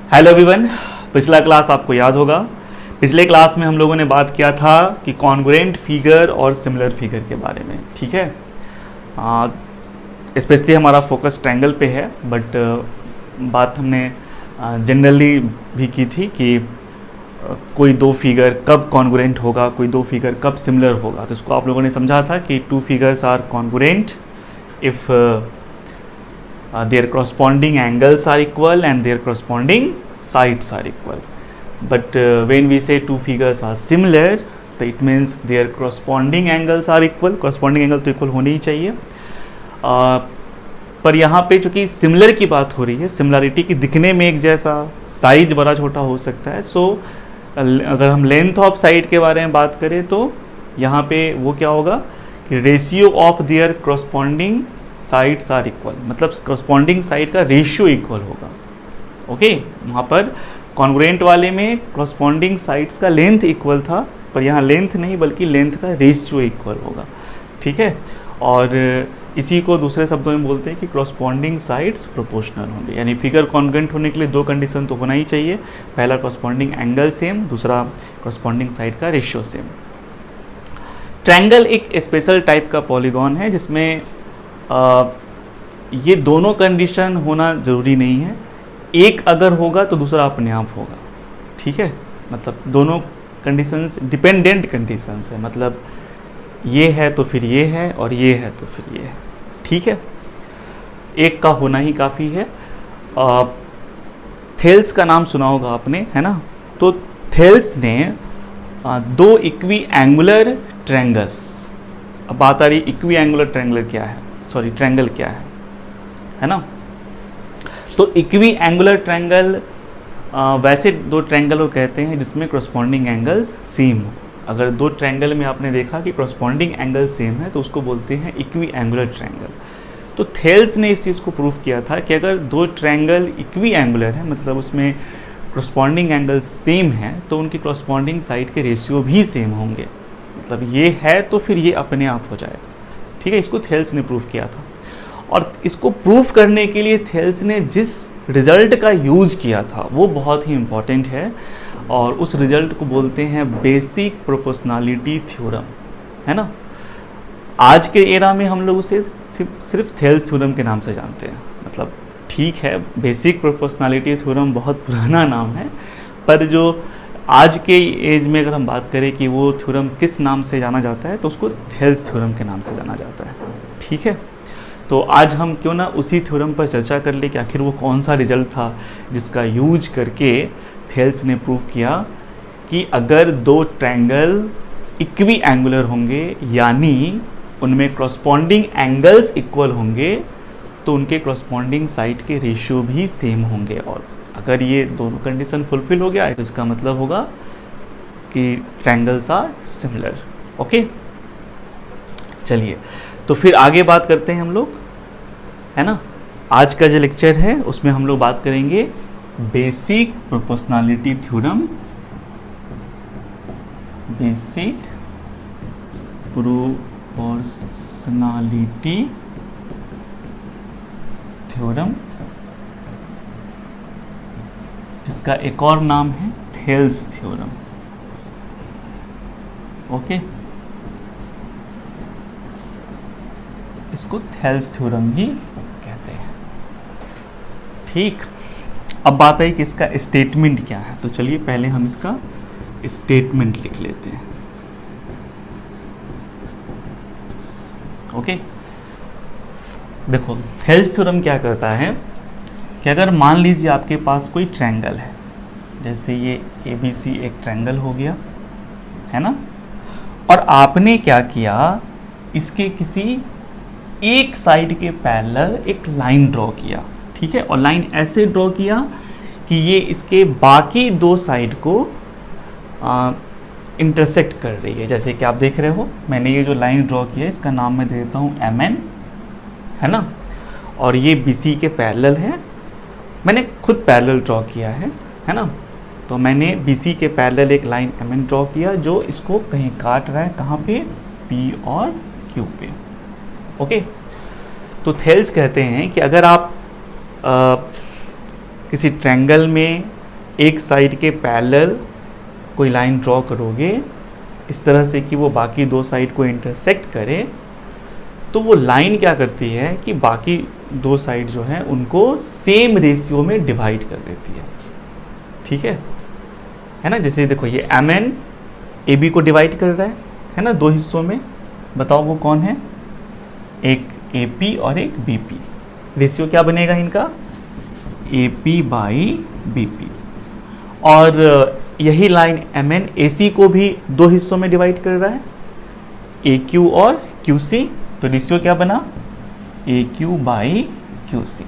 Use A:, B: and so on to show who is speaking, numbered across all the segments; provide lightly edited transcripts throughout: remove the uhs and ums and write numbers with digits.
A: Hello everyone. पिछला class आपको याद होगा। पिछले क्लास में हम लोगों ने बात किया था कि कॉन्ग्रुएंट फिगर और सिमिलर फिगर के बारे में। ठीक है, स्पेशली हमारा फोकस ट्रायंगल पे है, बट बात हमने जनरली भी की थी कि कोई दो फिगर कब कॉन्ग्रुएंट होगा, कोई दो फिगर कब सिमिलर होगा। तो इसको आप लोगों ने समझा था कि two figures are congruent if their corresponding angles are equal and their corresponding sides are equal. But when we say two figures are similar, तो it means their corresponding angles are equal. corresponding angle तो equal होने ही चाहिए। पर यहाँ पे चूँकि similar की बात हो रही है, सिमिलरिटी की दिखने में एक जैसा, साइज बड़ा छोटा हो सकता है। सो अगर हम लेंथ ऑफ साइड के बारे में बात करें तो यहाँ पे वो क्या होगा कि ratio of their corresponding sides are equal, मतलब करस्पॉन्डिंग साइड का रेशियो इक्वल होगा। ओके, वहाँ पर कॉन्ग्रुएंट वाले में करस्पॉन्डिंग साइड्स का लेंथ इक्वल था, पर यहाँ लेंथ नहीं बल्कि लेंथ का रेशियो इक्वल होगा। ठीक है, और इसी को दूसरे शब्दों में बोलते हैं कि करस्पॉन्डिंग साइड्स प्रोपोर्शनल होंगे। यानी फिगर कॉन्ग्रुएंट होने के लिए दो कंडीशन तो होना ही चाहिए। पहला करस्पॉन्डिंग एंगल सेम, दूसरा करस्पॉन्डिंग साइड का रेशियो सेम। ट्रायंगल एक स्पेशल टाइप का पॉलीगॉन है जिसमें ये दोनों कंडीशन होना ज़रूरी नहीं है। एक अगर होगा तो दूसरा अपने आप होगा। ठीक है, मतलब दोनों कंडीशंस डिपेंडेंट कंडीशंस है, मतलब ये है तो फिर ये है और ये है तो फिर ये है। ठीक है, एक का होना ही काफ़ी है। थेल्स का नाम सुना होगा आपने, है ना। तो थेल्स ने दो इक्वी एंगुलर ट्रायंगल, अब बात आ रही इक्वी एंगुलर ट्रायंगल क्या है, सॉरी ट्रायंगल क्या है ना। तो इक्वी एंगुलर ट्रायंगल वैसे दो ट्रायंगल को कहते हैं जिसमें करस्पॉन्डिंग एंगल्स सेम हो। अगर दो ट्रायंगल में आपने देखा कि करस्पॉन्डिंग एंगल सेम है तो उसको बोलते हैं इक्वी एंगुलर ट्रायंगल। तो थेल्स ने इस चीज़ को प्रूव किया था कि अगर दो ट्रायंगल इक्वी एंगुलर है, मतलब उसमें करस्पॉन्डिंग एंगल सेम है, तो उनकी करस्पॉन्डिंग साइड के रेशियो भी सेम होंगे। मतलब ये है तो फिर ये अपने आप हो जाएगा। ठीक है, इसको थेल्स ने प्रूव किया था। और इसको प्रूफ करने के लिए थेल्स ने जिस रिजल्ट का यूज़ किया था वो बहुत ही इम्पॉर्टेंट है, और उस रिजल्ट को बोलते हैं बेसिक प्रोपोर्शनैलिटी थ्योरम, है ना। आज के एरा में हम लोग उसे सिर्फ थेल्स थ्योरम के नाम से जानते हैं। मतलब ठीक है, बेसिक प्रोपोर्शनैलिटी थ्योरम बहुत पुराना नाम है, पर जो आज के एज में अगर हम बात करें कि वो थ्योरम किस नाम से जाना जाता है तो उसको थेल्स थ्योरम के नाम से जाना जाता है। ठीक है, तो आज हम क्यों ना उसी थ्योरम पर चर्चा कर ले कि आखिर वो कौन सा रिजल्ट था जिसका यूज करके थेल्स ने प्रूव किया कि अगर दो ट्रायंगल इक्वी एंगुलर होंगे, यानी उनमें करस्पॉन्डिंग एंगल्स इक्वल होंगे, तो उनके करस्पॉन्डिंग साइड के रेशियो भी सेम होंगे। और अगर ये दोनों कंडीशन फुलफिल हो गया तो इसका मतलब होगा कि ट्रायंगल्स आर सिमिलर। ओके, चलिए तो फिर आगे बात करते हैं हम लोग, है ना। आज का जो लेक्चर है उसमें हम लोग बात करेंगे basic proportionality theorem, basic proportionality theorem, जिसका एक और नाम है थेल्स थ्योरम। ओके, इसको थेल्स थ्योरम भी कहते हैं। ठीक, अब बात आई कि इसका स्टेटमेंट क्या है। तो चलिए पहले हम इसका स्टेटमेंट लिख लेते हैं। ओके, देखो थेल्स थ्योरम क्या करता है कि अगर मान लीजिए आपके पास कोई ट्रायंगल है, जैसे ये ABC एक ट्रायंगल हो गया, है ना, और आपने क्या किया, इसके किसी एक साइड के पैरेलल एक लाइन ड्रॉ किया। ठीक है, और लाइन ऐसे ड्रॉ किया कि ये इसके बाकी दो साइड को इंटरसेक्ट कर रही है। जैसे कि आप देख रहे हो, मैंने ये जो लाइन ड्रॉ किया है इसका नाम मैं दे देता हूँ MN, है ना, और ये BC के पैरेलल है। मैंने खुद पैरेलल ड्रॉ किया है ना। तो मैंने BC के पैरेलल एक लाइन MN ड्रॉ किया जो इसको कहीं काट रहा है, कहाँ पे, P और Q पे। ओके, तो थेल्स कहते हैं कि अगर आप किसी ट्रायंगल में एक साइड के पैरेलल कोई लाइन ड्रॉ करोगे इस तरह से कि वो बाकी दो साइड को इंटरसेक्ट करे, तो वो लाइन क्या करती है कि बाकी दो साइड जो है उनको सेम रेशियो में डिवाइड कर देती है। ठीक है ना। जैसे देखो ये एम एन ए बी को डिवाइड कर रहा है ना, दो हिस्सों में। बताओ वो कौन है? एक ए पी और एक बी पी। रेशियो क्या बनेगा इनका? A P by B P. और यही line M N A C को भी दो हिस्सों में डिवाइड कर रहा है, ए क्यू और क्यू सी। तो रेशियो क्या बना? ए क्यू बाई क्यू सी,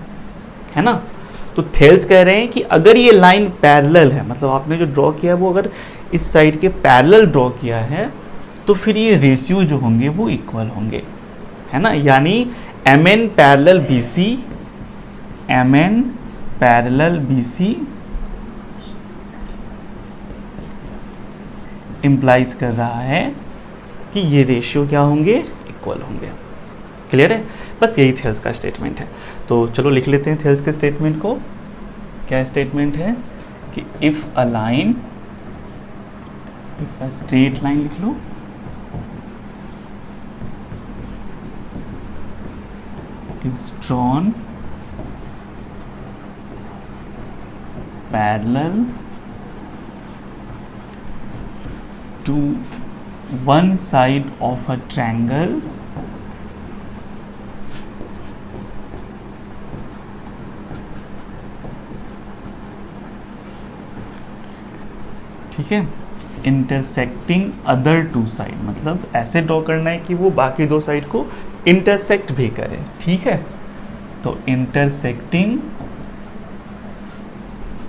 A: है ना। तो थेल्स कह रहे हैं कि अगर ये लाइन पैरेलल है, मतलब आपने जो ड्रॉ किया है वो अगर इस साइड के पैरेलल ड्रॉ किया है, तो फिर ये रेशियो जो होंगे वो इक्वल होंगे, है ना। यानी M N parallel B C, M N parallel B C implies कर रहा है कि ये रेशियो क्या होंगे? इक्वल होंगे। क्लियर है? बस यही थेल्स का स्टेटमेंट है। तो चलो लिख लेते हैं थेल्स के स्टेटमेंट को। क्या स्टेटमेंट है कि if a line, if a straight line लिख लो, is drawn parallel to one side of a triangle ठीक है, इंटरसेक्टिंग अदर टू साइड, मतलब ऐसे ड्रॉ करना है कि वो बाकी दो साइड को इंटरसेक्ट भी करे। ठीक है, तो intersecting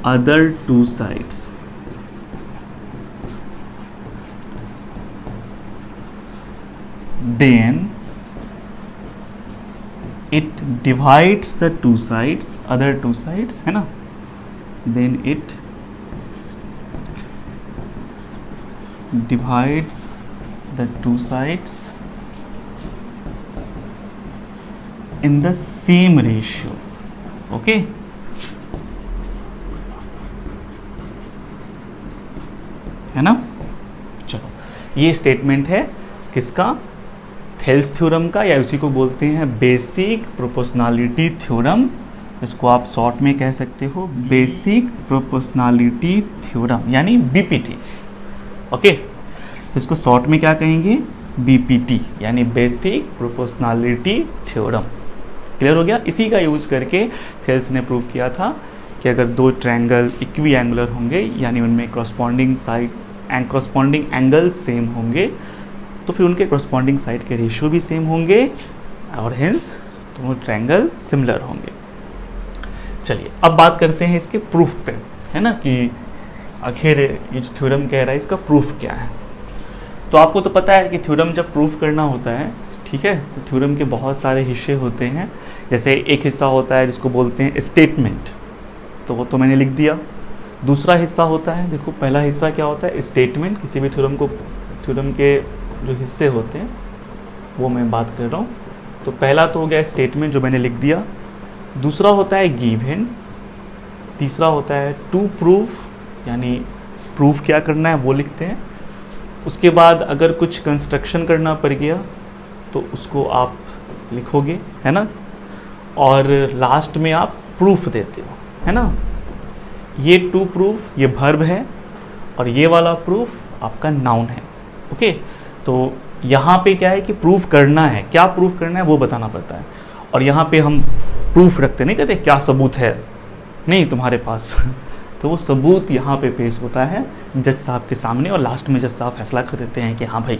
A: other two sides, then it divides the two sides, other two sides, है ना, then it divides the two sides in the same ratio. Okay, है ना। चलो, ये स्टेटमेंट है किसका? थेल्स थ्योरम का, या उसी को बोलते हैं बेसिक प्रोपोर्शनैलिटी थ्योरम। इसको आप शॉर्ट में कह सकते हो बेसिक प्रोपोर्शनैलिटी थ्योरम, यानी बीपीटी। ओके, तो इसको शॉर्ट में क्या कहेंगे? बीपीटी, यानी बेसिक प्रोपोर्शनैलिटी थ्योरम। क्लियर हो गया? इसी का यूज करके थेल्स ने प्रूव किया था कि अगर दो ट्रायंगल इक्वी एंगुलर होंगे, यानी उनमें corresponding side and corresponding angle same होंगे, तो फिर उनके करस्पॉन्डिंग साइड के रेशियो भी सेम होंगे और हेंस दोनों ट्रायंगल सिमिलर होंगे। चलिए अब बात करते हैं इसके प्रूफ पे, है ना, कि आखिर ये जो थ्योरम कह रहा है इसका प्रूफ क्या है। तो आपको तो पता है कि थ्योरम जब प्रूफ करना होता है, ठीक है, तो थ्योरम के बहुत सारे हिस्से होते हैं। जैसे एक हिस्सा होता है जिसको बोलते हैं स्टेटमेंट, तो वो तो मैंने लिख दिया। दूसरा हिस्सा होता है, देखो पहला हिस्सा क्या होता है? स्टेटमेंट। किसी भी थ्योरम को, थ्योरम के जो हिस्से होते हैं वो मैं बात कर रहा हूँ। तो पहला तो हो गया स्टेटमेंट जो मैंने लिख दिया। दूसरा होता है गिवन। तीसरा होता है टू प्रूफ, यानी प्रूफ क्या करना है वो लिखते हैं। उसके बाद अगर कुछ कंस्ट्रक्शन करना पड़ गया तो उसको आप लिखोगे, है ना, और लास्ट में आप प्रूफ देते हो, है ना। ये टू प्रूफ ये वर्ब है और ये वाला प्रूफ आपका नाउन है। ओके, तो यहाँ पे क्या है कि प्रूफ करना है, क्या प्रूफ करना है वो बताना पड़ता है। और यहाँ पे हम प्रूफ रखते नहीं, कहते क्या सबूत है नहीं तुम्हारे पास तो वो सबूत यहाँ पे पेश होता है जज साहब के सामने, और लास्ट में जज साहब फैसला कर देते हैं कि हाँ भाई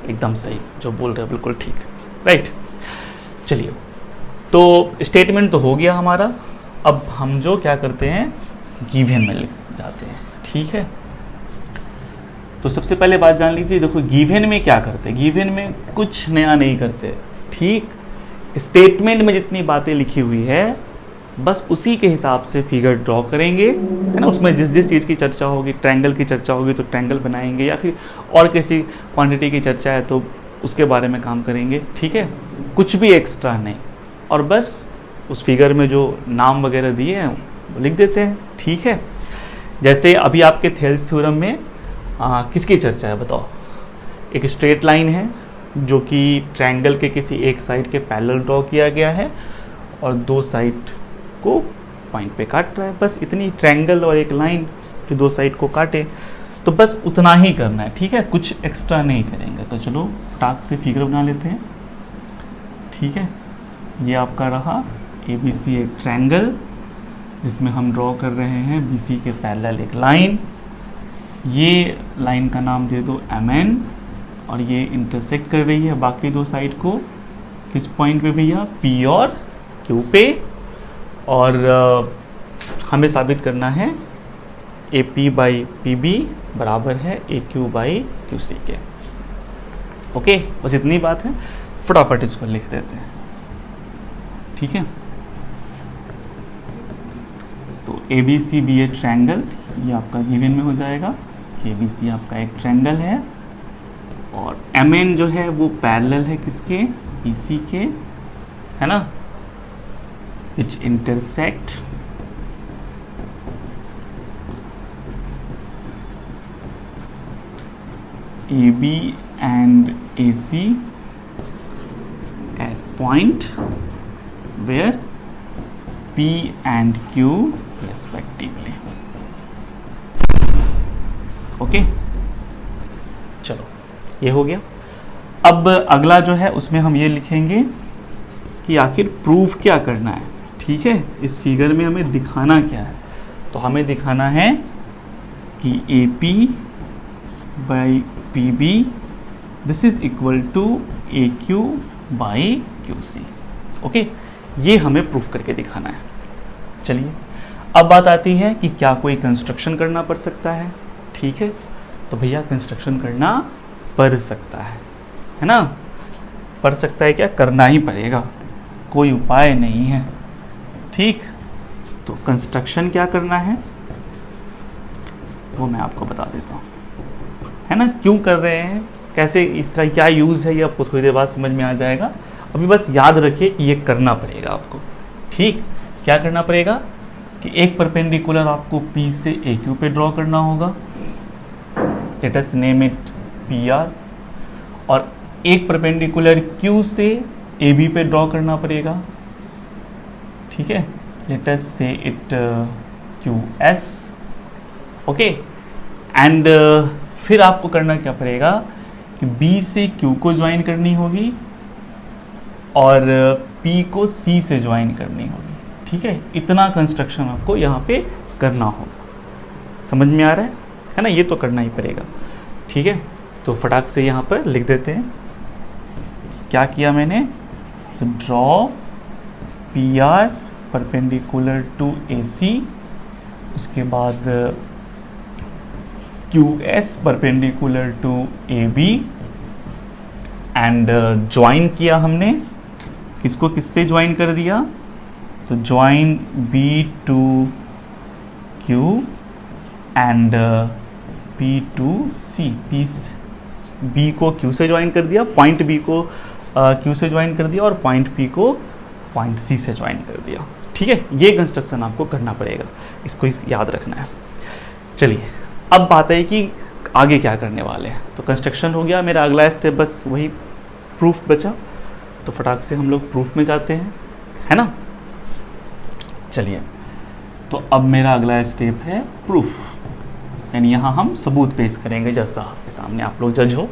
A: एकदम सही जो बोल रहे हो, बिल्कुल ठीक, राइट। चलिए, तो स्टेटमेंट तो हो गया हमारा। अब हम जो क्या करते हैं गिवन में लिख जाते हैं, ठीक है। तो सबसे पहले बात जान लीजिए, देखो गिवन में क्या करते हैं? गिवन में कुछ नया नहीं करते, ठीक। स्टेटमेंट में जितनी बातें लिखी हुई है बस उसी के हिसाब से फिगर ड्रॉ करेंगे, है ना। उसमें जिस जिस चीज़ की चर्चा होगी, ट्रायंगल की चर्चा होगी तो ट्रायंगल बनाएंगे, या फिर और किसी क्वांटिटी की चर्चा है तो उसके बारे में काम करेंगे, ठीक है। कुछ भी एक्स्ट्रा नहीं, और बस उस फिगर में जो नाम वगैरह दिए हैं वो लिख देते हैं, ठीक है। जैसे अभी आपके थेल्स थ्योरम में किसकी चर्चा है बताओ? एक स्ट्रेट लाइन है जो कि ट्रायंगल के किसी एक साइड के पैरेलल ड्रॉ किया गया है और दो साइड को पॉइंट पे काट रहा है, बस इतनी ट्रायंगल और एक लाइन जो दो साइड को काटे, तो बस उतना ही करना है, ठीक है, कुछ एक्स्ट्रा नहीं करेंगे। तो चलो फटाक से फिगर बना लेते हैं, ठीक है। ये आपका रहा ABC एक ट्रायंगल जिसमें हम ड्रॉ कर रहे हैं BC के पैरेलल एक लाइन, ये लाइन का नाम दे दो MN, और ये इंटरसेक्ट कर रही है बाकी दो साइड को किस पॉइंट पे भैया? P और Q पे, और हमें साबित करना है AP बाई PB बराबर है AQ बाई QC के। ओके, बस इतनी बात है, फटाफट इसको लिख देते हैं, ठीक है। तो ABC भी एक ट्रायंगल, ये आपका गिवन में हो जाएगा, ABC आपका एक ट्रायंगल है, और MN जो है वो पैरेलल है किसके? BC के, है ना, which intersect AB and AC at point where P and Q respectively. Okay, चलो ये हो गया। अब अगला जो है उसमें हम ये लिखेंगे कि आखिर प्रूफ क्या करना है, ठीक है। इस फिगर में हमें दिखाना क्या है? तो हमें दिखाना है कि AP by PB this is equal to AQ by QC। Okay, ये हमें प्रूफ करके दिखाना है। चलिए, अब बात आती है कि क्या कोई कंस्ट्रक्शन करना पड़ सकता है, ठीक है। तो भैया कंस्ट्रक्शन करना पड़ सकता है ना, पड़ सकता है, क्या करना ही पड़ेगा, कोई उपाय नहीं है, ठीक। तो कंस्ट्रक्शन क्या करना है वो मैं आपको बता देता हूँ, है ना। क्यों कर रहे हैं, कैसे, इसका क्या यूज़ है, ये आपको थोड़ी देर बाद समझ में आ जाएगा। अभी बस याद रखिए कि ये करना पड़ेगा आपको, ठीक। क्या करना पड़ेगा कि एक परपेंडिकुलर आपको P से AQ पे ड्रॉ करना होगा, let us name it PR, और एक परपेंडिकुलर Q से AB पे ड्रॉ करना पड़ेगा, ठीक है, लेट अस से इट QS। ओके, एंड फिर आपको करना क्या पड़ेगा कि B से Q को ज्वाइन करनी होगी और P को C से ज्वाइन करनी होगी, ठीक है। इतना कंस्ट्रक्शन आपको यहाँ पे करना होगा, समझ में आ रहा है ना, ये तो करना ही पड़ेगा, ठीक है। तो फटाक से यहाँ पर लिख देते हैं, क्या किया मैंने, draw PR perpendicular to AC, उसके बाद QS perpendicular to AB, and join किया हमने, किसको किससे ज्वाइन कर दिया, तो join B to Q and P to C, B को Q से ज्वाइन कर दिया, पॉइंट B को Q से ज्वाइन कर दिया, और पॉइंट P को पॉइंट C से ज्वाइन कर दिया, ठीक है। ये कंस्ट्रक्शन आपको करना पड़ेगा, इसको याद रखना है। चलिए, अब बात है कि आगे क्या करने वाले हैं। तो कंस्ट्रक्शन हो गया, मेरा अगला स्टेप बस वही प्रूफ बचा, तो फटाक से हम लोग प्रूफ में जाते हैं, है ना। चलिए, तो अब मेरा अगला स्टेप है प्रूफ, यानी यहाँ हम सबूत पेश करेंगे जज साहब के सामने। आप लोग जज हो,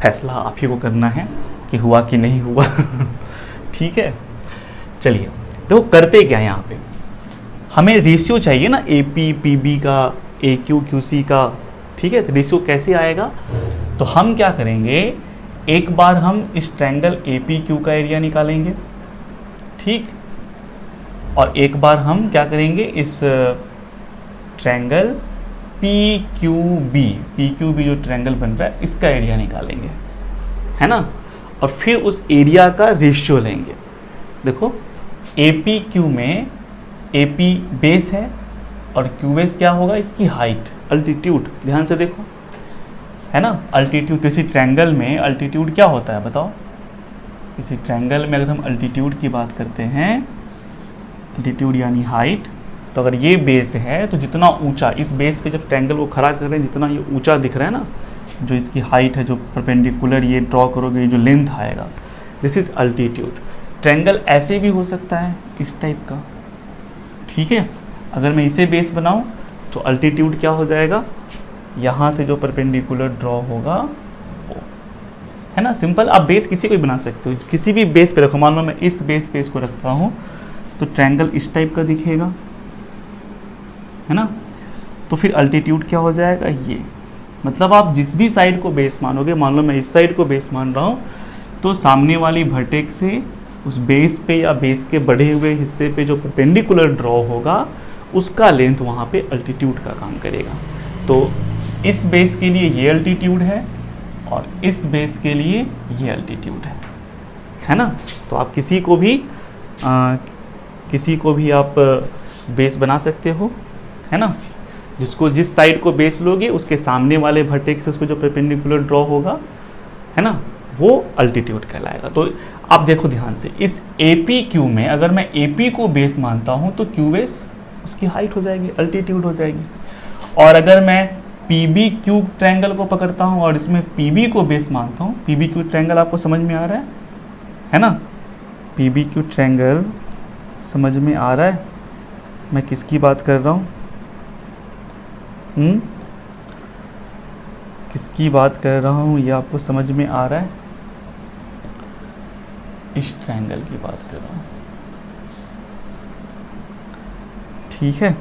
A: फैसला आप ही को करना है कि हुआ कि नहीं हुआ ठीक है। चलिए, तो करते क्या है यहाँ पे, हमें रेशियो चाहिए ना AP PB का, AQ QC का, ठीक है। तो रेशियो कैसे आएगा, तो हम क्या करेंगे, एक बार हम इस ट्रायंगल APQ का एरिया निकालेंगे, ठीक, और एक बार हम क्या करेंगे, इस ट्रायंगल PQB जो ट्रायंगल बन रहा है इसका एरिया निकालेंगे, है ना। और फिर उस एरिया का रेशियो लेंगे। देखो, APQ में AP बेस है और QS क्या होगा, इसकी हाइट, अल्टीट्यूड, ध्यान से देखो, है ना। अल्टीट्यूड किसी ट्रायंगल में अल्टीट्यूड क्या होता है बताओ, किसी ट्रायंगल में अगर हम अल्टीट्यूड की बात करते हैं, अल्टीट्यूड यानी हाइट, तो अगर ये बेस है तो जितना ऊंचा इस बेस पे जब ट्रायंगल को खड़ा कर रहे हैं, जितना ये ऊंचा दिख रहा है ना, जो इसकी हाइट है, जो परपेंडिकुलर ये ड्रॉ करोगे, ये जो लेंथ आएगा, दिस इज अल्टीट्यूड। ट्रायंगल ऐसे भी हो सकता है इस टाइप का, ठीक है। अगर मैं इसे बेस बनाऊं तो अल्टीट्यूड क्या हो जाएगा, यहाँ से जो परपेंडिकुलर ड्रॉ होगा वो, है ना। सिंपल, आप बेस किसी को भी बना सकते हो, किसी भी बेस पे रखो। मान लो मैं इस बेस पे इसको रखता हूँ तो ट्रायंगल इस टाइप का दिखेगा, है ना। तो फिर अल्टीट्यूड क्या हो जाएगा, ये। मतलब आप जिस भी साइड को बेस मानोगे, मान लो मैं इस साइड को बेस मान रहा हूँ, तो सामने वाली वर्टेक्स से उस बेस पे या बेस के बढ़े हुए हिस्से पे जो परपेंडिकुलर ड्रॉ होगा उसका लेंथ वहाँ पे अल्टीट्यूड का काम करेगा। तो इस बेस के लिए ये अल्टीट्यूड है और इस बेस के लिए ये अल्टीट्यूड है ना। तो आप किसी को भी आप बेस बना सकते हो, है ना। जिसको जिस साइड को बेस लोगे उसके सामने वाले वर्टेक्स उस पर जो परपेंडिकुलर ड्रॉ होगा, है ना, वो अल्टीट्यूड कहलाएगा। तो आप देखो ध्यान से, इस APQ में अगर मैं AP को बेस मानता हूँ तो QS उसकी हाइट हो जाएगी, अल्टीट्यूड हो जाएगी। और अगर मैं PBQ ट्रायंगल को पकड़ता हूँ और इसमें PB को बेस मानता हूँ, PBQ ट्रायंगल आपको समझ में आ रहा है ना। PBQ ट्रायंगल समझ में आ रहा है मैं किसकी बात कर रहा हूँ, किसकी बात कर रहा हूँ, ये आपको समझ में आ रहा है। इस ट्रायंगल की बात कर रहा हूँ, ठीक है।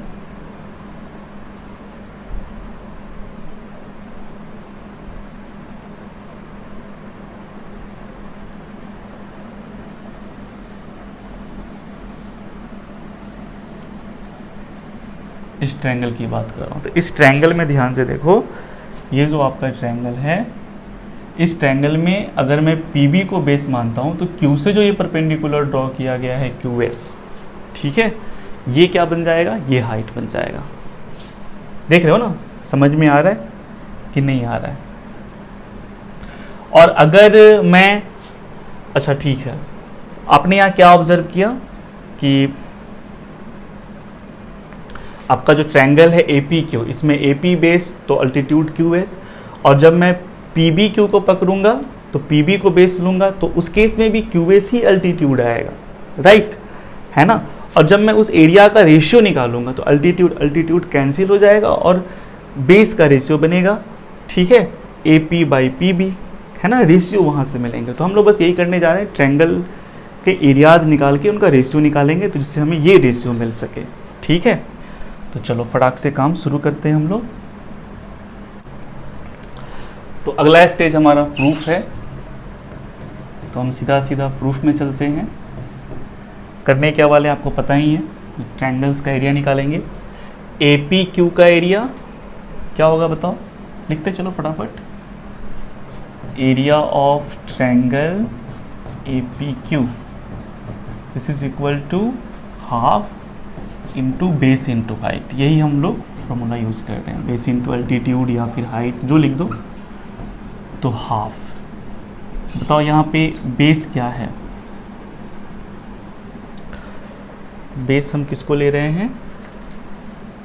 A: इस ट्रायंगल की बात कर रहा हूँ। तो इस ट्रायंगल में ध्यान से देखो, ये जो आपका ट्रायंगल है, इस ट्रायंगल में अगर मैं PB को बेस मानता हूँ तो Q से जो ये परपेंडिकुलर ड्रॉ किया गया है QS, ठीक है, ये क्या बन जाएगा, ये हाइट बन जाएगा। देख रहे हो ना, समझ में आ रहा है कि नहीं आ रहा है। और अगर मैं, अच्छा ठीक है, आपने यहाँ क्या ऑब्जर्व किया कि आपका जो ट्रायंगल है APQ, इसमें AP बेस तो अल्टीट्यूड QS, और जब मैं PBQ को पकड़ूंगा तो PB को बेस लूंगा तो उस केस में भी QS ही अल्टीट्यूड आएगा, राइट, है ना। और जब मैं उस एरिया का रेशियो निकालूंगा तो अल्टीट्यूड कैंसिल हो जाएगा और बेस का रेशियो बनेगा, ठीक है, AP/PB, है ना, रेशियो वहाँ से मिलेंगे। तो हम लोग बस यही करने जा रहे हैं, ट्रायंगल के एरियाज निकाल के उनका रेशियो निकालेंगे तो जिससे हमें ये रेशियो मिल सके, ठीक है। तो चलो फटाक से काम शुरू करते हैं हम लोग। तो अगला स्टेज हमारा प्रूफ है, तो हम सीधा सीधा प्रूफ में चलते हैं। करने क्या वाले आपको पता ही है, ट्रायंगल्स का एरिया निकालेंगे। APQ का एरिया क्या होगा बताओ, लिखते चलो फटाफट। Area of triangle APQ this is equal to half into base into height. यही हम लोग फॉर्मूला यूज़ कर रहे हैं, बेस इंटू अल्टीट्यूड या फिर हाइट जो लिख दो, तो हाफ। बताओ यहाँ पे बेस क्या है, बेस हम किसको ले रहे हैं,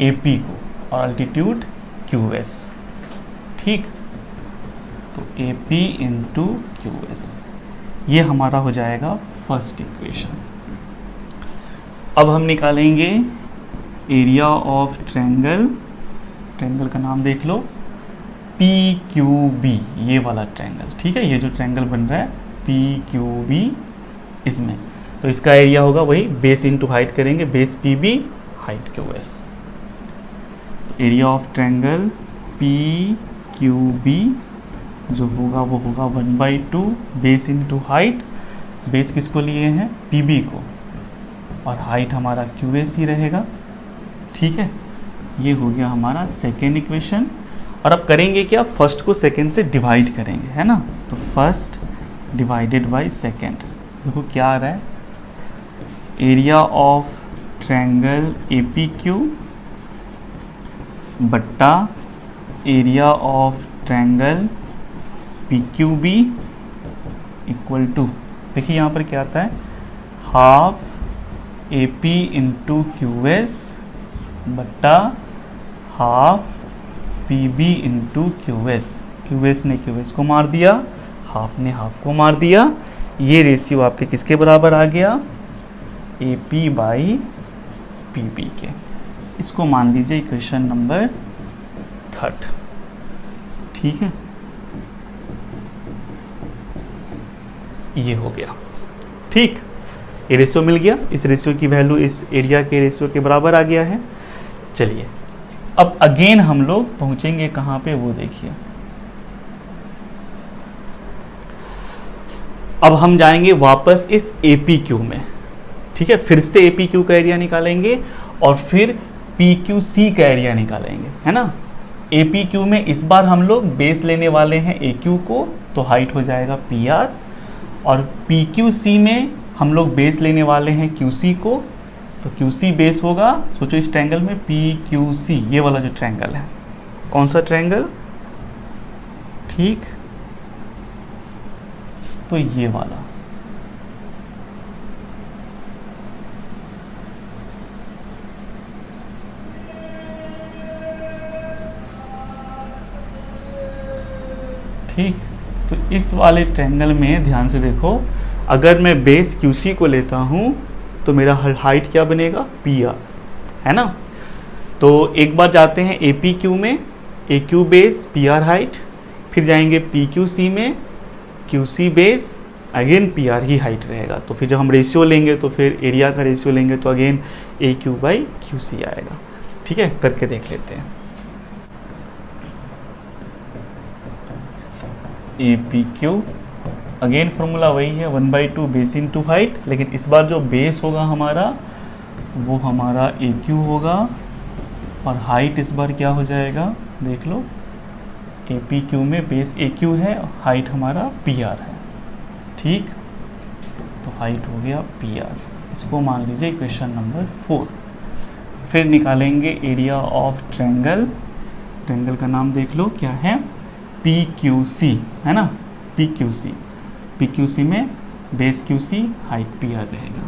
A: AP को, और अल्टीट्यूड QS, ठीक। तो AP इंटू QS, ये हमारा हो जाएगा फर्स्ट इक्वेशन। अब हम निकालेंगे एरिया ऑफ ट्रायंगल, ट्रायंगल का नाम देख लो PQB, ये वाला ट्रायंगल, ठीक है, ये जो ट्रायंगल बन रहा है PQB, इसमें तो इसका एरिया होगा वही बेस इंटू हाइट करेंगे, base PB height QS। Area of triangle PQB जो होगा वो होगा 1/2 बेस इंटू हाइट, बेस किसको लिए हैं, PB को, और हाइट हमारा QS ही रहेगा, ठीक है। ये हो गया हमारा सेकेंड इक्वेशन। और अब करेंगे क्या, फर्स्ट को सेकेंड से डिवाइड करेंगे, है ना। तो फर्स्ट डिवाइडेड बाय सेकेंड, देखो क्या आ रहा है, एरिया ऑफ ट्रायंगल APQ बट्टा area of triangle PQB equal to, देखिए यहाँ पर क्या आता है, हाफ AP इंटू QS बट्टा half P B into Q S. Q S ने क्यू एस को मार दिया, हाफ ने हाफ को मार दिया। ये रेशियो आपके किसके बराबर आ गया? A P by P B के। इसको मान लीजिए इक्वेशन नंबर 3। ठीक है, ये हो गया। ठीक, ये रेशियो मिल गया। इस रेशियो की वैल्यू इस एरिया के रेशियो के बराबर आ गया है। चलिए अब अगेन हम लोग पहुंचेंगे कहाँ पे, वो देखिए। अब हम जाएंगे वापस इस APQ में। ठीक है, फिर से APQ का एरिया निकालेंगे और फिर PQC का एरिया निकालेंगे, है ना। APQ में इस बार हम लोग बेस लेने वाले हैं AQ को, तो हाइट हो जाएगा PR। और PQC में हम लोग बेस लेने वाले हैं QC को, तो QC बेस होगा। सोचो इस ट्रायंगल में PQC, ये वाला जो ट्रायंगल है, कौन सा ट्रायंगल? ठीक, तो ये वाला। ठीक, तो इस वाले ट्रायंगल में ध्यान से देखो, अगर मैं बेस QC को लेता हूँ तो मेरा हाइट क्या बनेगा? PR, है ना। तो एक बार जाते हैं APQ में, AQ बेस PR हाइट, फिर जाएंगे PQC में, QC बेस अगेन PR ही हाइट रहेगा। तो फिर जब हम रेशियो लेंगे तो फिर एरिया का रेशियो लेंगे तो अगेन AQ बाई QC आएगा। ठीक है, करके देख लेते हैं। APQ अगेन फॉर्मूला वही है, 1/2 बेस इंटू हाइट, लेकिन इस बार जो बेस होगा हमारा वो हमारा AQ होगा और हाइट इस बार क्या हो जाएगा देख लो। APQ में बेस AQ है, हाइट हमारा PR है। ठीक, तो हाइट हो गया PR। इसको मान लीजिए इक्वेशन नंबर 4। फिर निकालेंगे एरिया ऑफ ट्रायंगल। ट्रायंगल का नाम देख लो क्या है? PQC, है ना। PQC में बेस QC, हाइट PR रहेगा।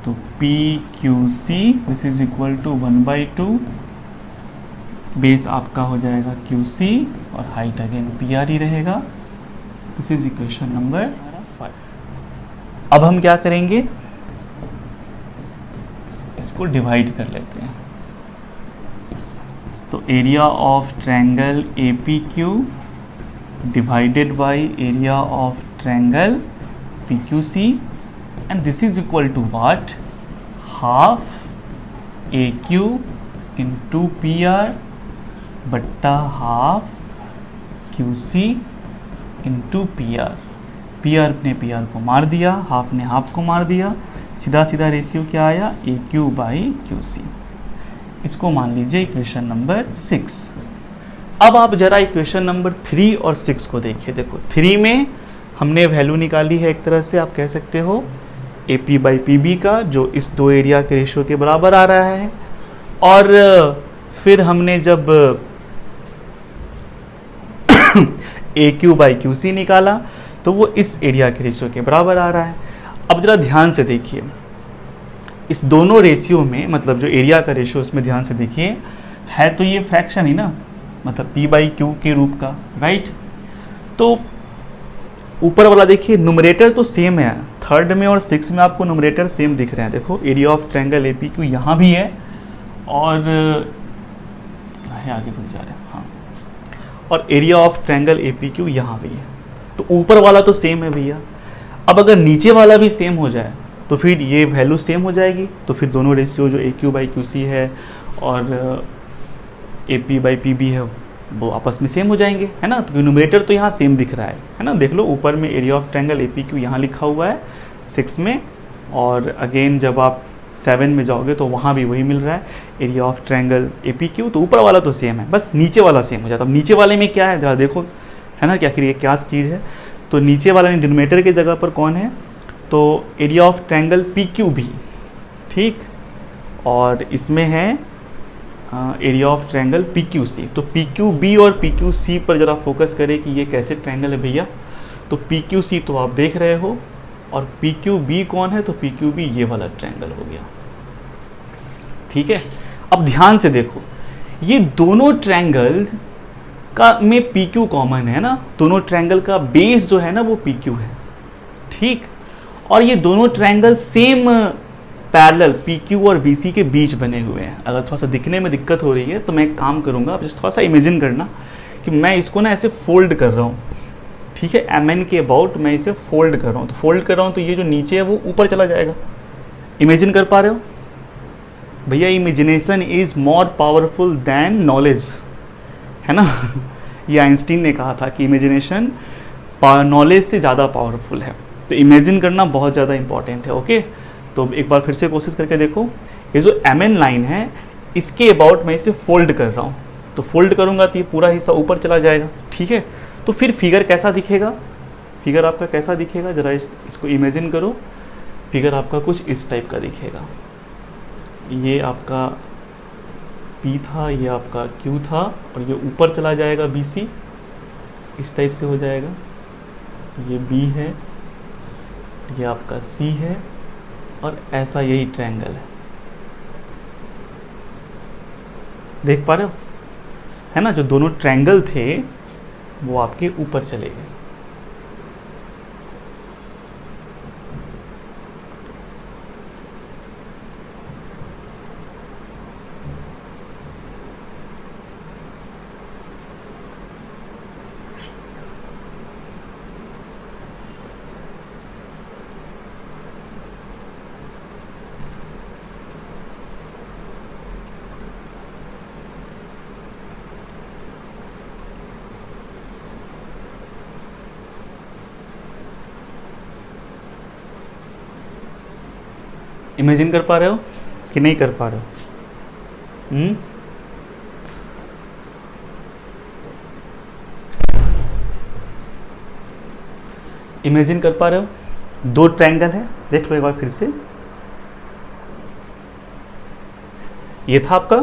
A: तो PQC this is equal to 1/2 base आपका हो जाएगा QC और हाइट अगेन PR ही रहेगा। This is equation number 5। अब हम क्या करेंगे, इसको डिवाइड कर लेते हैं। तो area of triangle APQ divided by area of triangle PQC and this is equal to what? Half AQ into PR बट्टा half QC into PR। PR ने PR को मार दिया, हाफ ने हाफ को मार दिया, सीधा सीधा रेशियो क्या आया? AQ by QC। इसको मान लीजिए इक्वेशन नंबर 6। अब आप जरा इक्वेशन नंबर 3 और 6 को देखिए। देखो 3 में हमने वैल्यू निकाली है, एक तरह से आप कह सकते हो AP बाई PB का, जो इस दो एरिया के रेशियो के बराबर आ रहा है। और फिर हमने जब AQ बाई QC निकाला तो वो इस एरिया के रेशियो के बराबर आ रहा है। अब जरा ध्यान से देखिए, इस दोनों रेशियो में, मतलब जो एरिया का रेशियो इसमें ध्यान से देखिए, है तो ये फ्रैक्शन ही ना, मतलब P बाई Q के रूप का, राइट। तो ऊपर वाला देखिए न्यूमरेटर तो सेम है, 3rd में और 6 में आपको न्यूमरेटर सेम दिख रहे हैं। देखो एरिया ऑफ ट्रायंगल APQ यहाँ भी है और है आगे बढ़ जा रहे हैं, हाँ, और एरिया ऑफ ट्रायंगल APQ यहाँ भी है। तो ऊपर वाला तो सेम है भैया। अब अगर नीचे वाला भी सेम हो जाए तो फिर ये वैल्यू सेम हो जाएगी, तो फिर दोनों रेशियो जो AQ बाई QC है और AP बाई PB है वो आपस में सेम हो जाएंगे, है ना। तो न्यूमरेटर तो यहाँ सेम दिख रहा है ना। देख लो ऊपर में एरिया ऑफ ट्रायंगल APQ यहाँ लिखा हुआ है 6 में, और अगेन जब आप 7 में जाओगे तो वहाँ भी वही मिल रहा है एरिया ऑफ ट्रायंगल APQ। तो ऊपर वाला तो सेम है, बस नीचे वाला सेम हो जाता है। अब नीचे वाले में क्या है जरा देखो, है ना, कि आखिर ये क्या चीज़ है। तो नीचे वाला में डिनोमिनेटर की जगह पर कौन है, तो एरिया ऑफ ट्रायंगल PQB, ठीक, और इसमें है एरिया ऑफ ट्रायंगल PQC। तो PQB और PQC पर ज़रा फोकस करें कि ये कैसे ट्रायंगल है भैया। तो PQC तो आप देख रहे हो, और PQB कौन है, तो PQB ये वाला ट्रायंगल हो गया। ठीक है। अब ध्यान से देखो, ये दोनों ट्रायंगल्स का में पी क्यू कॉमन है ना, दोनों ट्रायंगल का बेस जो है ना वो पी क्यू है, ठीक। और ये दोनों triangle same parallel P Q और बी सी के बीच बने हुए हैं। अगर थोड़ा सा दिखने में दिक्कत हो रही है तो मैं एक काम करूँगा, आप थोड़ा सा इमेजिन करना कि मैं इसको ना ऐसे फोल्ड कर रहा हूँ, ठीक है, एम एन के अबाउट मैं इसे फोल्ड कर रहा हूँ। तो फोल्ड कर रहा हूँ तो ये जो नीचे है वो ऊपर चला जाएगा। इमेजिन कर पा रहे हो भैया? Imagination is more powerful then knowledge, है ना। ये आइंस्टीन ने कहा था कि इमेजिनेशन नॉलेज से ज़्यादा पावरफुल है। तो इमेजिन करना बहुत ज़्यादा इंपॉर्टेंट है, ओके। तो एक बार फिर से कोशिश करके देखो, ये जो एम एन लाइन है इसके अबाउट मैं इसे फोल्ड कर रहा हूँ, तो फोल्ड करूँगा तो ये पूरा हिस्सा ऊपर चला जाएगा, ठीक है। तो फिर फिगर कैसा दिखेगा? फिगर आपका कैसा दिखेगा? ज़रा इसको इमेजिन करो। फिगर आपका कुछ इस टाइप का दिखेगा। ये आपका P था, ये आपका Q था, और ये ऊपर चला जाएगा BC, इस टाइप से हो जाएगा। ये B है, ये आपका C है, और ऐसा यही ट्रायंगल है। देख पा रहे हो, है ना। जो दोनों ट्रायंगल थे वो आपके ऊपर चले गए। इमेजिन कर पा रहे हो कि नहीं कर पा रहे हो? इमेजिन कर पा रहे हो? दो ट्रायंगल है, देख लो एक बार फिर से। ये था आपका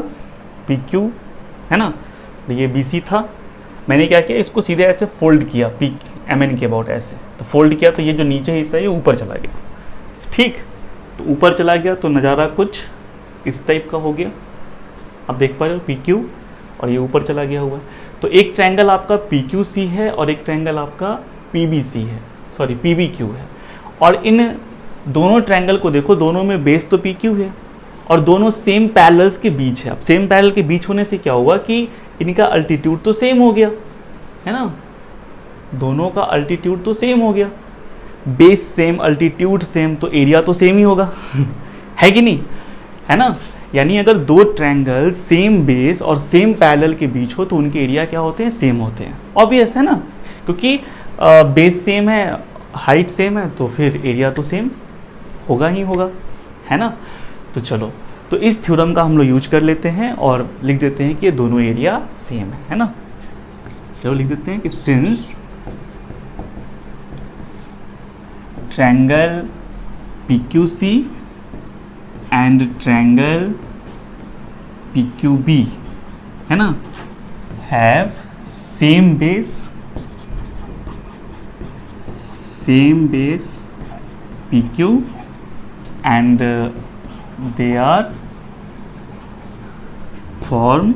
A: पी क्यू, है ना, ये बी सी था। मैंने क्या किया, इसको सीधे ऐसे फोल्ड किया पी एम एन के अबाउट ऐसे, तो फोल्ड किया तो ये जो नीचे हिस्सा है ये ऊपर चला गया, ठीक। तो ऊपर चला गया तो नज़ारा कुछ इस टाइप का हो गया। अब देख पा रहे हो पी क्यू, और ये ऊपर चला गया हुआ है। तो एक ट्रायंगल आपका पी क्यू सी है और एक ट्रायंगल आपका पी बी सी है, सॉरी पी बी क्यू है। और इन दोनों ट्रायंगल को देखो, दोनों में बेस तो पी क्यू है और दोनों सेम पैरेलल्स के बीच है। अब सेम पैरेलल के बीच होने से क्या हुआ कि इनका अल्टीट्यूड तो सेम हो गया, है ना, दोनों का अल्टीट्यूड तो सेम हो गया। बेस सेम, अल्टीट्यूड सेम, तो एरिया तो सेम ही होगा है कि नहीं, है ना। यानी अगर दो ट्रायंगल सेम बेस और सेम पैरेलल के बीच हो तो उनके एरिया क्या होते हैं? सेम होते हैं। ऑब्वियस है ना, क्योंकि बेस सेम है, हाइट सेम है, तो फिर एरिया तो सेम होगा ही होगा, है ना। तो चलो, तो इस थ्योरम का हम लोग यूज कर लेते हैं और लिख देते हैं कि ये दोनों एरिया सेम है ना। चलो लिख देते हैं कि since triangle PQC and triangle PQB, है ना, have same base PQ and they are formed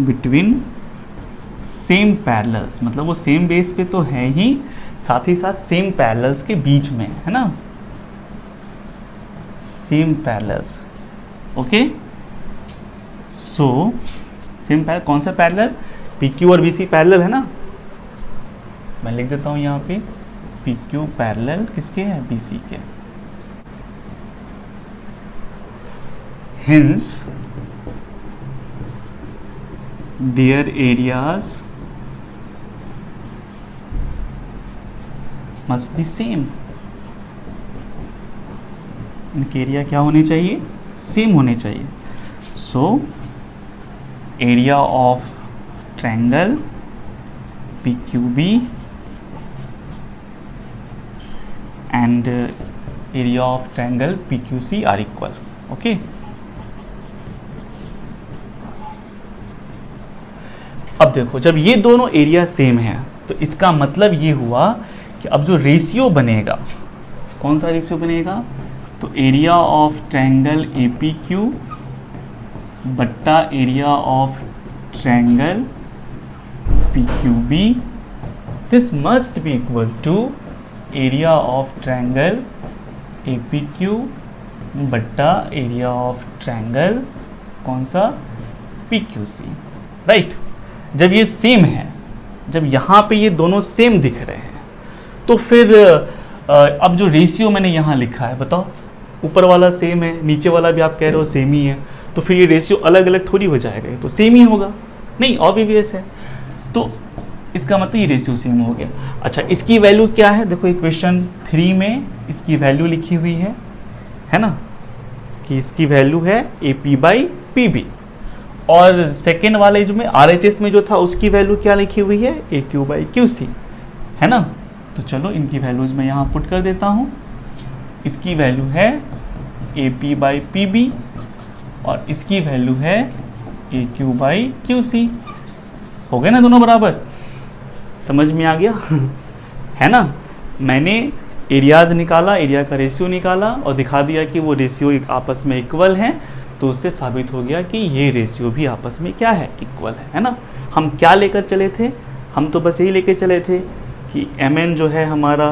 A: between same parallels, मतलब वो सेम बेस पे तो है ही, साथ ही साथ सेम पैरेलल्स के बीच में, है ना, same parallels, okay. So same parallel, कौन सा पैरेलल? पी क्यू और बी सी पैरेलल है ना। मैं लिख देता हूँ यहाँ पे पी क्यू पैरेलल किसके है? बी सी के। Hence their areas must be same. इनके एरिया क्या होने चाहिए? सेम होने चाहिए। So area of triangle PQB and area of triangle PQC are equal, okay। अब देखो, जब ये दोनों एरिया सेम है तो इसका मतलब ये हुआ कि अब जो रेशियो बनेगा, कौन सा रेशियो बनेगा, तो area of triangle A P Q बट्टा area of triangle P Q B, this must be equal to area of triangle A P Q बट्टा एरिया ऑफ ट्रायंगल कौन सा, पी क्यू सी, राइट। जब ये same है, जब यहाँ पे ये दोनों सेम दिख रहे हैं, तो फिर अब जो रेशियो मैंने यहाँ लिखा है, बताओ, ऊपर वाला सेम है, नीचे वाला भी आप कह रहे हो सेम ही है, तो फिर ये रेशियो अलग अलग थोड़ी हो जाएगा, ये तो सेम ही होगा, नहीं ऑब्वियस है। तो इसका मतलब ये रेशियो सेम हो गया। अच्छा, इसकी वैल्यू क्या है, देखो इक्वेशन 3 में इसकी वैल्यू लिखी हुई है ना, कि इसकी वैल्यू है A P by P B, और सेकेंड वाले जो में RHS में जो था उसकी वैल्यू क्या लिखी हुई है, ए क्यू बाई क्यू सी, है ना। तो चलो इनकी वैल्यूज मैं यहाँ पुट कर देता हूँ। इसकी वैल्यू है A P by P B और इसकी वैल्यू है A Q by Q C. हो गए ना दोनों बराबर, समझ में आ गया है ना। मैंने एरियाज निकाला, एरिया का रेशियो निकाला और दिखा दिया कि वो रेशियो एक आपस में इक्वल हैं, तो उससे साबित हो गया कि ये रेशियो भी आपस में क्या है, इक्वल है ना। हम क्या लेकर चले थे, हम तो बस यही लेकर चले थे कि mn जो है हमारा,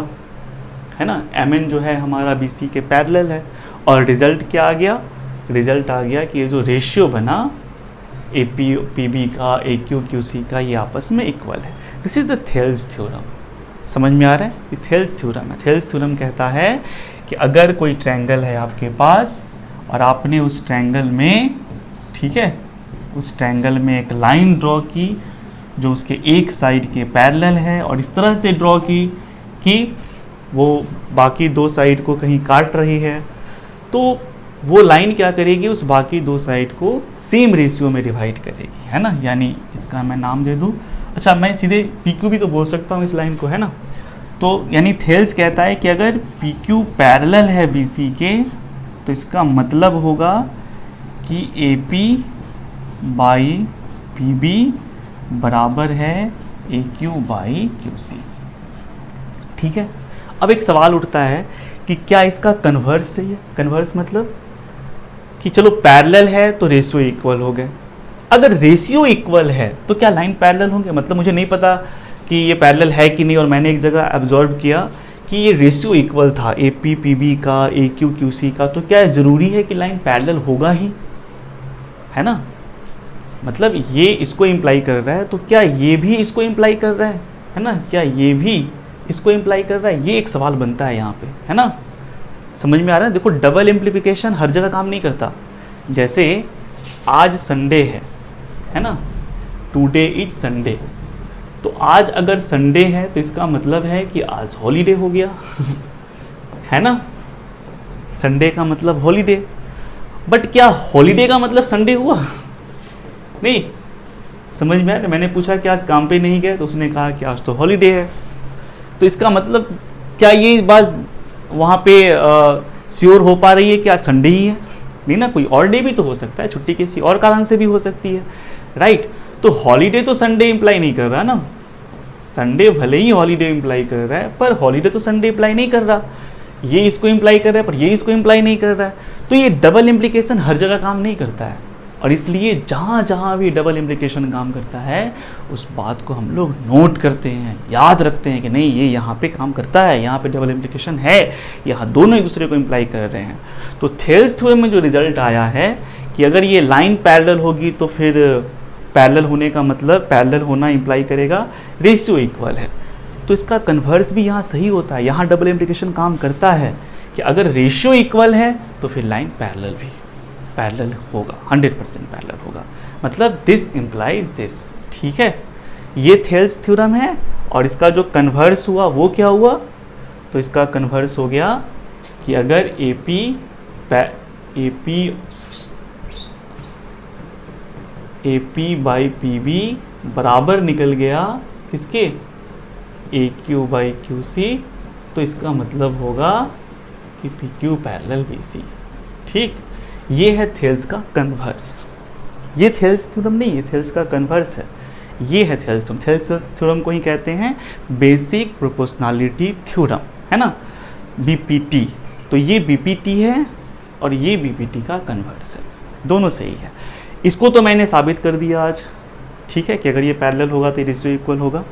A: है ना, mn जो है हमारा BC के पैरेलल है, और रिजल्ट क्या आ गया, रिजल्ट आ गया कि ये जो रेशियो बना AP PB का AQ QC का, ये आपस में इक्वल है। This is the Thales theorem. समझ में आ रहा है, ये थेल्स थ्योरम है। थेल्स थ्योरम कहता है कि अगर कोई ट्रायंगल है आपके पास और आपने उस ट्रायंगल में, ठीक है, उस ट्रायंगल में एक लाइन ड्रॉ की जो उसके एक साइड के पैरेलल है, और इस तरह से ड्रॉ की कि वो बाकी दो साइड को कहीं काट रही है, तो वो लाइन क्या करेगी, उस बाकी दो साइड को सेम रेशियो में डिवाइड करेगी, है ना। यानी इसका मैं नाम दे दूँ, अच्छा मैं सीधे PQ भी तो बोल सकता हूँ इस लाइन को, है ना। तो यानी थेल्स कहता है कि अगर PQ पैरेलल है BC के, तो इसका मतलब होगा कि AP बाई PB बराबर है AQ बाई QC, ठीक है। अब एक सवाल उठता है कि क्या इसका कन्वर्स सही है। कन्वर्स मतलब कि चलो पैरेलल है तो रेशियो इक्वल हो गए, अगर रेशियो इक्वल है तो क्या लाइन पैरेलल होंगे। मतलब मुझे नहीं पता कि ये पैरेलल है कि नहीं, और मैंने एक जगह ऑब्जर्व किया कि ये रेशियो इक्वल था AP PB का, AQ QC का, तो क्या ज़रूरी है कि लाइन पैरेलल होगा ही, है ना। मतलब ये इसको इम्प्लाई कर रहा है, तो क्या ये भी इसको इम्प्लाई कर रहा है ना, क्या ये भी इसको इम्प्लाई कर रहा है, ये एक सवाल बनता है यहाँ पे, है ना। समझ में आ रहा है। देखो डबल इम्प्लीफिकेशन हर जगह काम नहीं करता। जैसे आज संडे है ना, टुडे इज संडे, तो आज अगर संडे है तो इसका मतलब है कि आज हॉलीडे हो गया है ना। संडे का मतलब हॉलीडे, बट क्या हॉलीडे का मतलब संडे हुआ, नहीं। समझ में आया। मैंने पूछा कि आज काम पे नहीं गए, तो उसने कहा कि आज तो हॉलीडे है, तो इसका मतलब क्या ये बात वहाँ पे श्योर हो पा रही है कि आज संडे ही है, नहीं ना। कोई और डे भी तो हो सकता है, छुट्टी किसी और कारण से भी हो सकती है, राइट। तो हॉलीडे तो संडे इंप्लाई नहीं कर रहा ना, संडे भले ही हॉलीडे इंप्लाई कर रहा है, पर हॉलीडे तो संडे इंप्लाई नहीं कर रहा। ये इसको इंप्लाई कर रहा है पर ये इसको इंप्लाई नहीं कर रहा है। तो ये डबल इम्प्लीकेशन हर जगह काम नहीं करता है, और इसलिए जहाँ जहाँ भी डबल इम्प्लीकेशन काम करता है उस बात को हम लोग नोट करते हैं, याद रखते हैं कि नहीं ये यहाँ पे काम करता है, यहाँ पे डबल इम्प्लीकेशन है, यहाँ दोनों एक दूसरे को इम्प्लाई कर रहे हैं। तो थेल्स थ्योरम में जो रिजल्ट आया है कि अगर ये लाइन पैरेलल होगी तो फिर पैरेलल होने का मतलब पैरेलल होना इम्प्लाई करेगा रेशियो इक्वल है, तो इसका कन्वर्स भी यहाँ सही होता है। यहाँ डबल इम्प्लीकेशन काम करता है कि अगर रेशियो इक्वल है तो फिर लाइन पैरेलल भी पैरेलल होगा, 100% पैरेलल होगा। मतलब दिस इम्प्लाइज दिस, ठीक है। ये थेल्स थ्योरम है, और इसका जो कन्वर्स हुआ वो क्या हुआ, तो इसका कन्वर्स हो गया कि अगर AP बाई PB बराबर निकल गया किसके, AQ बाई QC, तो इसका मतलब होगा कि PQ पैरेलल BC, ठीक। ये है थेल्स का कन्वर्स। ये थेल्स थ्योरम नहीं, ये थेल्स का कन्वर्स है। ये है थेल्स थ्योरम। थेल्स थ्योरम को ही कहते हैं बेसिक प्रोपोर्शनैलिटी थ्योरम, है ना, बीपीटी। तो ये बीपीटी है और ये बीपीटी का कन्वर्स है, दोनों सही है। इसको तो मैंने साबित कर दिया आज, ठीक है, कि अगर ये पैरेलल होगा तो रेशियो इक्वल होगा।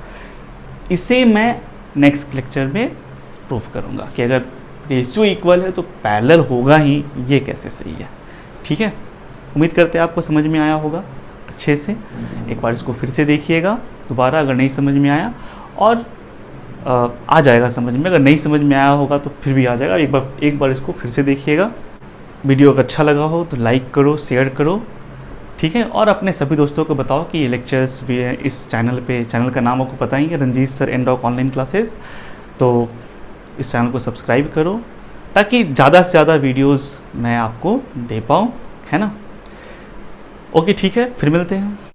A: इसे मैं नेक्स्ट लेक्चर में प्रूव करूँगा कि अगर रेशियो इक्वल है तो पैरेलल होगा ही, ये कैसे सही है, ठीक है। उम्मीद करते हैं आपको समझ में आया होगा अच्छे से। एक बार इसको फिर से देखिएगा दोबारा, अगर नहीं समझ में आया, और आ जाएगा समझ में। अगर नहीं समझ में आया होगा तो फिर भी आ जाएगा, एक बार इसको फिर से देखिएगा। वीडियो अगर अच्छा लगा हो तो लाइक करो, शेयर करो, ठीक है, और अपने सभी दोस्तों को बताओ कि ये लेक्चर्स भी है इस चैनल पे। चैनल का नाम आपको पता ही है, रंजीत सर एंडॉक ऑनलाइन क्लासेस। तो इस चैनल को सब्सक्राइब करो ताकि ज़्यादा से ज़्यादा वीडियोस मैं आपको दे पाऊँ, है ना। ओके, ठीक है, फिर मिलते हैं।